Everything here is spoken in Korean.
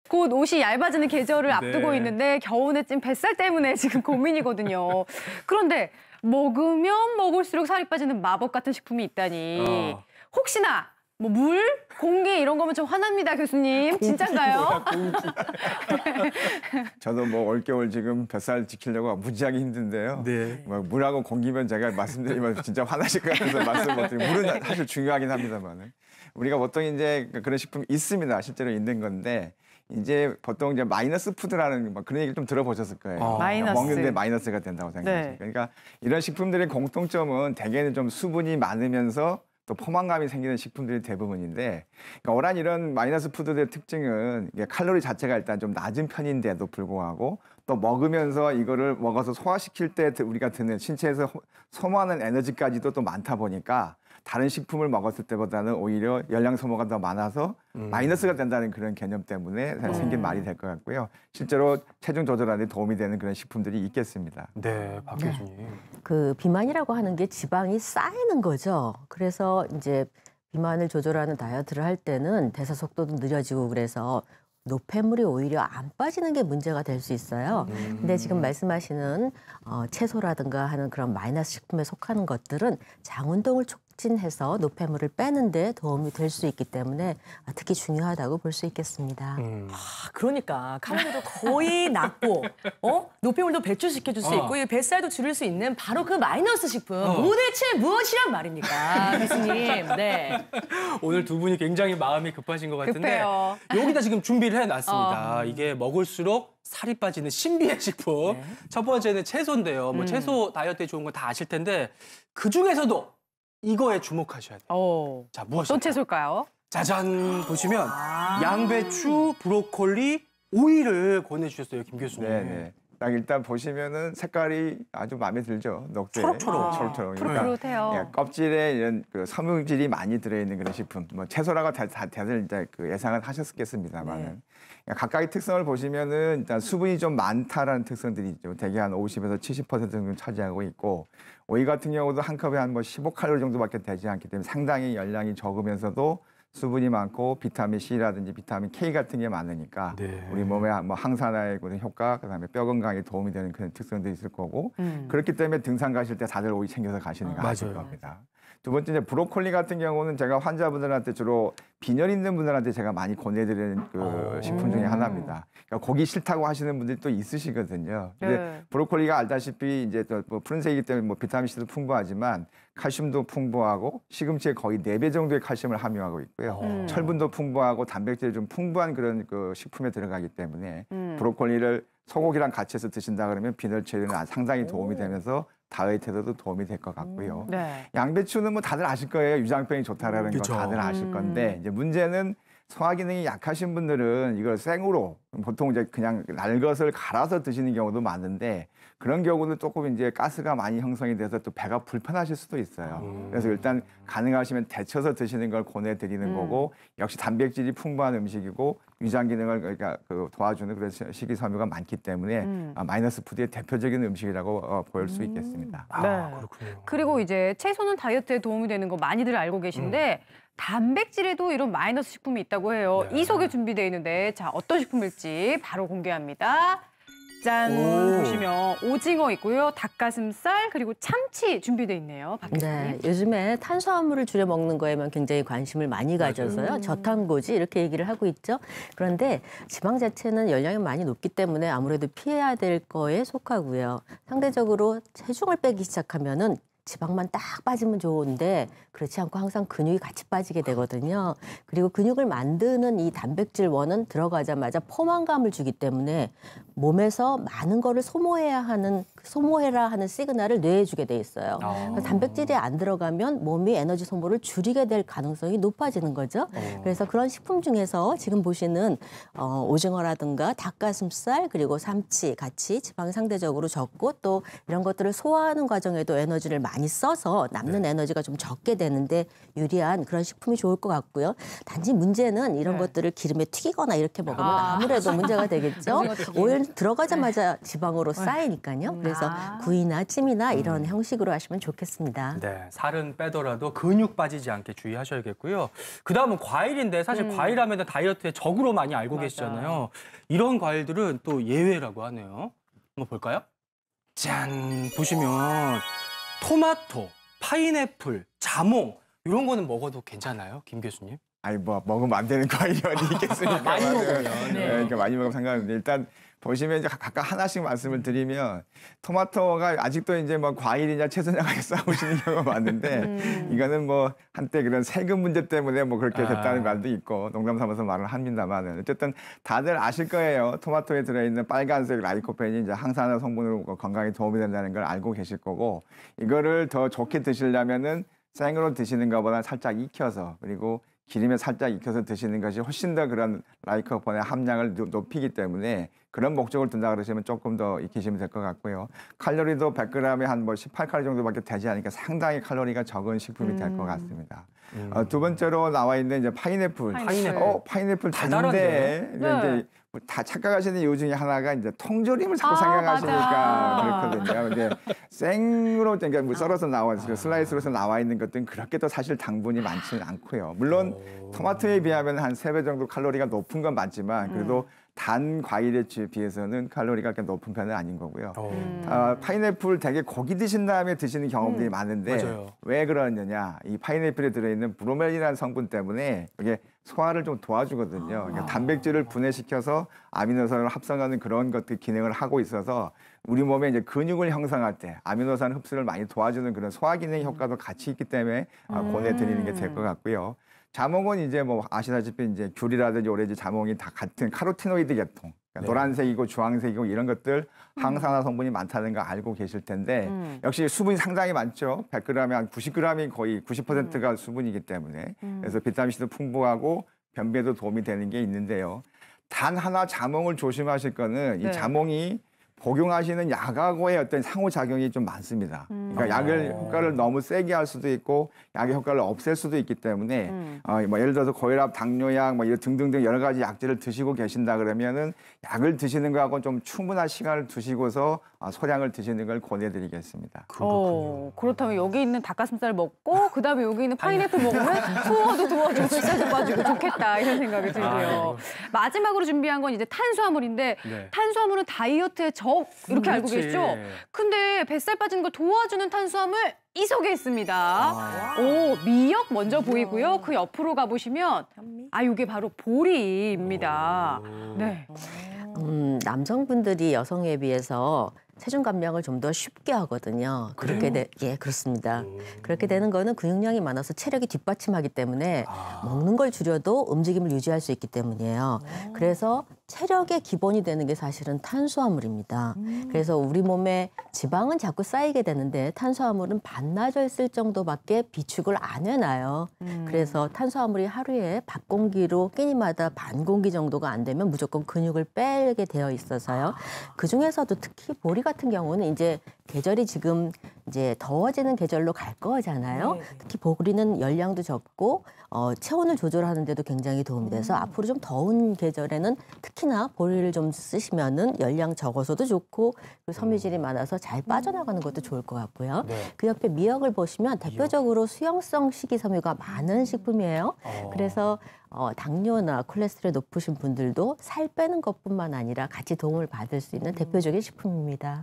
곧 옷이 얇아지는 계절을 앞두고 네. 있는데 겨우내 찐 뱃살 때문에 지금 고민이거든요. 그런데 먹으면 먹을수록 살이 빠지는 마법 같은 식품이 있다니. 혹시나 뭐 물, 공기 이런 거면 좀 화납니다, 교수님. 진짠가요? 저도 뭐 올겨울 지금 뱃살 지키려고 무지하게 힘든데요. 네. 뭐 물하고 공기면 제가 말씀드리면 진짜 화나실 것 같아서 말씀 못 드리고 물은 사실 중요하긴 합니다만은 우리가 보통 이제 그런 식품이 있습니다. 실제로 있는 건데 이제 보통 이제 마이너스 푸드라는 뭐 그런 얘기를 좀 들어보셨을 거예요. 마이너스. 먹는데 마이너스가 된다고 생각하시죠. 네. 그러니까 이런 식품들의 공통점은 대개는 좀 수분이 많으면서 또 포만감이 생기는 식품들이 대부분인데 그러니까 오란 이런 마이너스 푸드의 특징은 이게 칼로리 자체가 일단 좀 낮은 편인데도 불구하고 또 먹으면서 이거를 먹어서 소화시킬 때 우리가 드는 신체에서 소모하는 에너지까지도 또 많다 보니까 다른 식품을 먹었을 때보다는 오히려 열량 소모가 더 많아서 마이너스가 된다는 그런 개념 때문에 생긴 말이 될 것 같고요. 실제로 체중 조절하는 데 도움이 되는 그런 식품들이 있겠습니다. 네, 박 교수님. 그 비만이라고 하는 게 지방이 쌓이는 거죠. 그래서 이제 비만을 조절하는 다이어트를 할 때는 대사 속도도 느려지고 그래서 노폐물이 오히려 안 빠지는 게 문제가 될 수 있어요. 근데 지금 말씀하시는 채소라든가 하는 그런 마이너스 식품에 속하는 것들은 장 운동을 촉진해서 노폐물을 빼는 데 도움이 될 수 있기 때문에 특히 중요하다고 볼 수 있겠습니다. 그러니까 칼로리도 거의 낮고 노폐물도 배출시켜줄 수 있고 이 뱃살도 줄일 수 있는 바로 그 마이너스 식품 도대체 무엇이란 말입니까, 교수님? 네. 오늘 두 분이 굉장히 마음이 급하신 것 같은데 급해요. 여기다 지금 준비를 해놨습니다. 이게 먹을수록 살이 빠지는 신비의 식품. 네. 첫 번째는 채소인데요. 뭐 채소 다이어트에 좋은 거 다 아실 텐데 그중에서도 이거에 주목하셔야 돼요. 자, 무엇일까요? 어떤 채소일까요? 짜잔 보시면 양배추, 브로콜리, 오이를 권해주셨어요, 김 교수님. 네네. 딱 일단 보시면은 색깔이 아주 마음에 들죠. 녹색, 초록초록. 초록초록. 푸릇푸릇해요. 예, 껍질에 이런 그 섬유질이 많이 들어있는 그런 식품. 뭐 채소라고 다들 이제 그 예상을 하셨겠습니다만은 각각의 특성을 보시면은 일단 수분이 좀 많다라는 특성들이 있죠. 대개 한 50에서 70% 정도 차지하고 있고 오이 같은 경우도 한 컵에 한 뭐 15칼로리 정도밖에 되지 않기 때문에 상당히 열량이 적으면서도 수분이 많고 비타민 C라든지 비타민 K 같은 게 많으니까 우리 몸에 뭐 항산화의 그런 효과, 그다음에 뼈 건강에 도움이 되는 그런 특성들이 있을 거고 그렇기 때문에 등산 가실 때 다들 오이 챙겨서 가시는 거 아실 겁니다. 두 번째 이제 브로콜리 같은 경우는 제가 환자분들한테 주로 빈혈 있는 분들한테 제가 많이 권해드리는 그 식품 중에 하나입니다. 그러니까 고기 싫다고 하시는 분들이 또 있으시거든요. 근데 브로콜리가 알다시피 이제 또 뭐 푸른색이기 때문에 뭐 비타민 C도 풍부하지만 칼슘도 풍부하고 시금치에 거의 4배 정도의 칼슘을 함유하고 있고요. 철분도 풍부하고 단백질이 좀 풍부한 그런 그 식품에 들어가기 때문에 브로콜리를 소고기랑 같이 해서 드신다 그러면 빈혈 처리는 상당히 도움이 되면서 다이어트에도 도움이 될 것 같고요. 양배추는 뭐 다들 아실 거예요. 유장병이 좋다라는 거 다들 아실 건데 이제 문제는 소화 기능이 약하신 분들은 이걸 생으로 보통 이제 그냥 날 것을 갈아서 드시는 경우도 많은데 그런 경우는 조금 이제 가스가 많이 형성이 돼서 또 배가 불편하실 수도 있어요. 그래서 일단 가능하시면 데쳐서 드시는 걸 권해드리는 거고 역시 단백질이 풍부한 음식이고 위장 기능을 그러니까 도와주는 그런 식이섬유가 많기 때문에 마이너스 푸드의 대표적인 음식이라고 볼 수 있겠습니다. 그렇군요. 그리고 이제 채소는 다이어트에 도움이 되는 거 많이들 알고 계신데 단백질에도 이런 마이너스 식품이 있다고 해요. 이 속에 준비되어 있는데 자 어떤 식품일지 바로 공개합니다. 짠! 보시면 오징어 있고요. 닭가슴살 그리고 참치 준비되어 있네요. 박 교수님. 네, 요즘에 탄수화물을 줄여 먹는 거에만 굉장히 관심을 많이 가져서요. 저탄고지 이렇게 얘기를 하고 있죠. 그런데 지방 자체는 열량이 많이 높기 때문에 아무래도 피해야 될 거에 속하고요. 상대적으로 체중을 빼기 시작하면은 지방만 딱 빠지면 좋은데 그렇지 않고 항상 근육이 같이 빠지게 되거든요. 그리고 근육을 만드는 이 단백질원은 들어가자마자 포만감을 주기 때문에 몸에서 많은 거를 소모해라 하는 시그널을 뇌에 주게 돼 있어요. 단백질이 안 들어가면 몸이 에너지 소모를 줄이게 될 가능성이 높아지는 거죠. 그래서 그런 식품 중에서 지금 보시는 오징어라든가 닭가슴살 그리고 삼치 같이 지방이 상대적으로 적고 또 이런 것들을 소화하는 과정에도 에너지를 많이 써서 남는 에너지가 좀 적게 되는데 유리한 그런 식품이 좋을 것 같고요. 단지 문제는 이런 것들을 기름에 튀기거나 이렇게 먹으면 아무래도 문제가 되겠죠. 오히려 들어가자마자 지방으로 쌓이니까요. 그래서 구이나 찜이나 이런 형식으로 하시면 좋겠습니다. 네, 살은 빼더라도 근육 빠지지 않게 주의하셔야겠고요. 그다음은 과일인데 사실 과일하면 다이어트의 적으로 많이 알고 계시잖아요. 이런 과일들은 또 예외라고 하네요. 한번 볼까요? 짠! 보시면 토마토, 파인애플, 자몽 이런 거는 먹어도 괜찮아요, 김 교수님? 아니 뭐 먹으면 안 되는 과일이 어디 있겠습니까? 많이 먹으면. 네, 그러니까 많이 먹으면 상관없는데 일단 보시면 이제 각각 하나씩 말씀을 드리면 토마토가 아직도 이제 뭐 과일이냐 채소냐가 싸우시는 경우가 많은데 이거는 뭐 한때 그런 세금 문제 때문에 뭐 그렇게 됐다는 말도 있고 농담 삼아서 말을 합니다만 어쨌든 다들 아실 거예요. 토마토에 들어있는 빨간색 라이코펜이 이제 항산화 성분으로 건강에 도움이 된다는 걸 알고 계실 거고 이거를 더 좋게 드시려면은 생으로 드시는 것보다 살짝 익혀서 그리고 기름에 살짝 익혀서 드시는 것이 훨씬 더 그런 라이코펜의 함량을 높이기 때문에 그런 목적을 둔다 그러시면 조금 더 익히시면 될 것 같고요. 칼로리도 100g에 한 뭐 18칼로리 정도밖에 되지 않으니까 상당히 칼로리가 적은 식품이 될 것 같습니다. 두 번째로 나와 있는 이제 파인애플. 파인애플 단데 이제 다 착각하시는 이유 중에 하나가 이제 통조림을 자꾸 생각하시니까 그렇거든요. 근데 생으로 그러니까 뭐 썰어서 나와 있어요. 슬라이스로서 나와 있는 것들은 그렇게 또 사실 당분이 많지는 않고요. 물론 토마토에 비하면 한 3배 정도 칼로리가 높은 건 맞지만 그래도 단 과일에 비해서는 칼로리가 그렇게 높은 편은 아닌 거고요. 파인애플 되게 고기 드신 다음에 드시는 경험들이 많은데 맞아요. 왜 그러느냐. 이 파인애플에 들어있는 브로멜린이라는 성분 때문에 이게 소화를 좀 도와주거든요. 그러니까 단백질을 분해시켜서 아미노산을 합성하는 그런 것들 기능을 하고 있어서 우리 몸에 이제 근육을 형성할 때 아미노산 흡수를 많이 도와주는 그런 소화 기능 효과도 같이 있기 때문에 권해드리는 게 될 것 같고요. 자몽은 이제 뭐 아시다시피 이제 귤이라든지 오렌지, 자몽이 다 같은 카로티노이드 계통. 그러니까 노란색이고 주황색이고 이런 것들 항산화 성분이 많다는 거 알고 계실 텐데 역시 수분이 상당히 많죠. 100g에 한 90g이 거의 90%가 수분이기 때문에 그래서 비타민C도 풍부하고 변비에도 도움이 되는 게 있는데요. 단 하나 자몽을 조심하실 거는 이 자몽이 복용하시는 약하고의 어떤 상호작용이 좀 많습니다. 그러니까 약을 효과를 너무 세게 할 수도 있고 약의 효과를 없앨 수도 있기 때문에 뭐 예를 들어서 고혈압, 당뇨약 뭐 이런 등등등 여러 가지 약제를 드시고 계신다 그러면은 약을 드시는 거하고 좀 충분한 시간을 두시고서 소량을 드시는 걸 권해드리겠습니다. 그렇다면 여기 있는 닭가슴살 먹고 그다음에 여기 있는 파인애플 먹으면 소화도 도와주고 살도 빠지고 좋겠다 이런 생각이 들고요. 마지막으로 준비한 건 이제 탄수화물인데 탄수화물은 다이어트의 적 이렇게 알고 계시죠? 근데 뱃살 빠지는 걸 도와주는 탄수화물 이 속에 있습니다. 미역 먼저 보이고요. 그 옆으로 가보시면 이게 바로 보리입니다. 네. 남성분들이 여성에 비해서 체중 감량을 좀 더 쉽게 하거든요. 그렇습니다. 그렇게 되는 거는 근육량이 많아서 체력이 뒷받침하기 때문에 먹는 걸 줄여도 움직임을 유지할 수 있기 때문이에요. 그래서 체력의 기본이 되는 게 사실은 탄수화물입니다. 그래서 우리 몸에 지방은 자꾸 쌓이게 되는데 탄수화물은 반나절 쓸 정도밖에 비축을 안 해놔요. 그래서 탄수화물이 하루에 밥 공기로 끼니마다 반 공기 정도가 안 되면 무조건 근육을 빼게 되어 있어서요. 그중에서도 특히 보리 같은 경우는 이제 계절이 지금 이제 더워지는 계절로 갈 거잖아요. 특히 보리는 열량도 적고 체온을 조절하는 데도 굉장히 도움이 돼서 앞으로 좀 더운 계절에는 특히나 보리를 좀 쓰시면은 열량 적어서도 좋고 그리고 섬유질이 많아서 잘 빠져나가는 것도 좋을 것 같고요. 그 옆에 미역을 보시면 대표적으로 수용성 식이섬유가 많은 식품이에요. 그래서 당뇨나 콜레스테롤 높으신 분들도 살 빼는 것뿐만 아니라 같이 도움을 받을 수 있는 대표적인 식품입니다.